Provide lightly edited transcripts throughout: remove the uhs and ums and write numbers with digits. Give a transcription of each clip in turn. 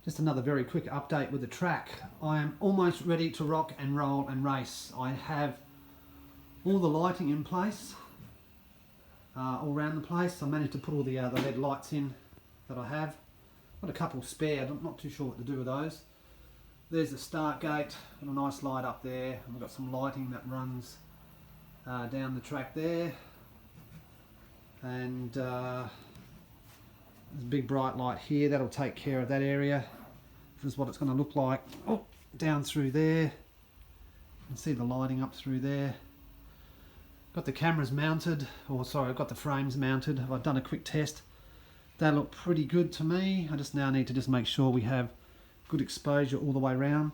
Just another very quick update with the track. I am almost ready to rock and roll and race. I have all the lighting in place, all around the place. I managed to put all the LED lights in that I have. Got a couple spare, I'm not too sure what to do with those. There's the start gate, got a nice light up there. I've got some lighting that runs down the track there. And there's a big bright light here, that'll take care of that area. This is what it's going to look like. Oh, down through there. You can see the lighting up through there. Got the cameras mounted, or sorry, I've got the frames mounted. I've done a quick test. They look pretty good to me. I just now need to just make sure we have good exposure all the way around.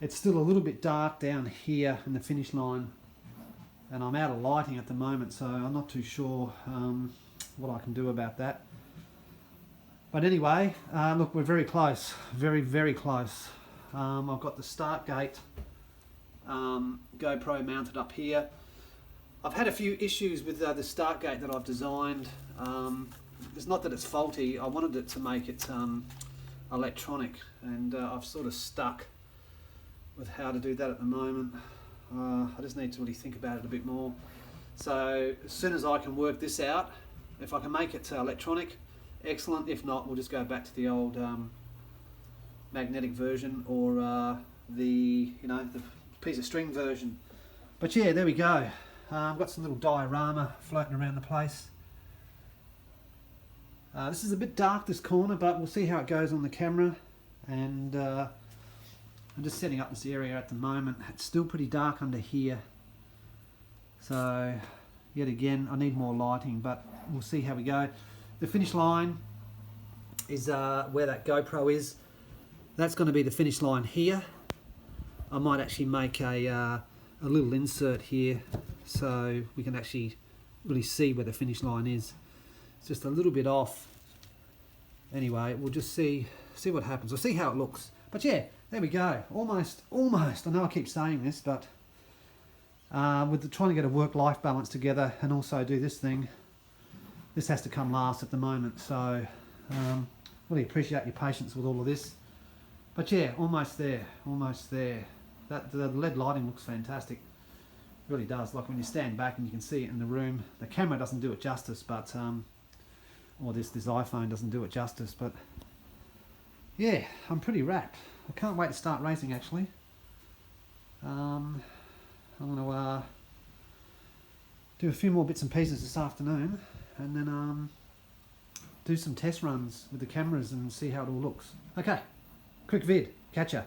It's still a little bit dark down here in the finish line, and I'm out of lighting at the moment, so I'm not too sure what I can do about that. But anyway, look, we're very close, very close. I've got the start gate GoPro mounted up here. I've had a few issues with the start gate that I've designed. It's not that it's faulty, I wanted it to make it electronic, and I've sort of stuck with how to do that at the moment. I just need to really think about it a bit more. So as soon as I can work this out, if I can make it electronic, excellent. If not, we'll just go back to the old magnetic version, or the piece of string version. But yeah, there we go. I've got some little diorama floating around the place. This is a bit dark, this corner, but we'll see how it goes on the camera. And I'm just setting up this area at the moment. It's still pretty dark under here, so yet again I need more lighting, but we'll see how we go. The finish line is where that GoPro is. That's going to be the finish line here. I might actually make a little insert here so we can actually really see where the finish line is. It's just a little bit off. Anyway, we'll just see what happens. We'll see how it looks. But yeah, there we go. Almost. I know I keep saying this, but with trying to get a work-life balance together and also do this thing, this has to come last at the moment. So really appreciate your patience with all of this. But yeah, almost there. The LED lighting looks fantastic. It really does. Like when you stand back and you can see it in the room. The camera doesn't do it justice, but or this iPhone doesn't do it justice. But yeah, I'm pretty wrapped. I can't wait to start racing actually. I'm going to do a few more bits and pieces this afternoon, and then do some test runs with the cameras and see how it all looks. Okay, quick vid. Catch ya.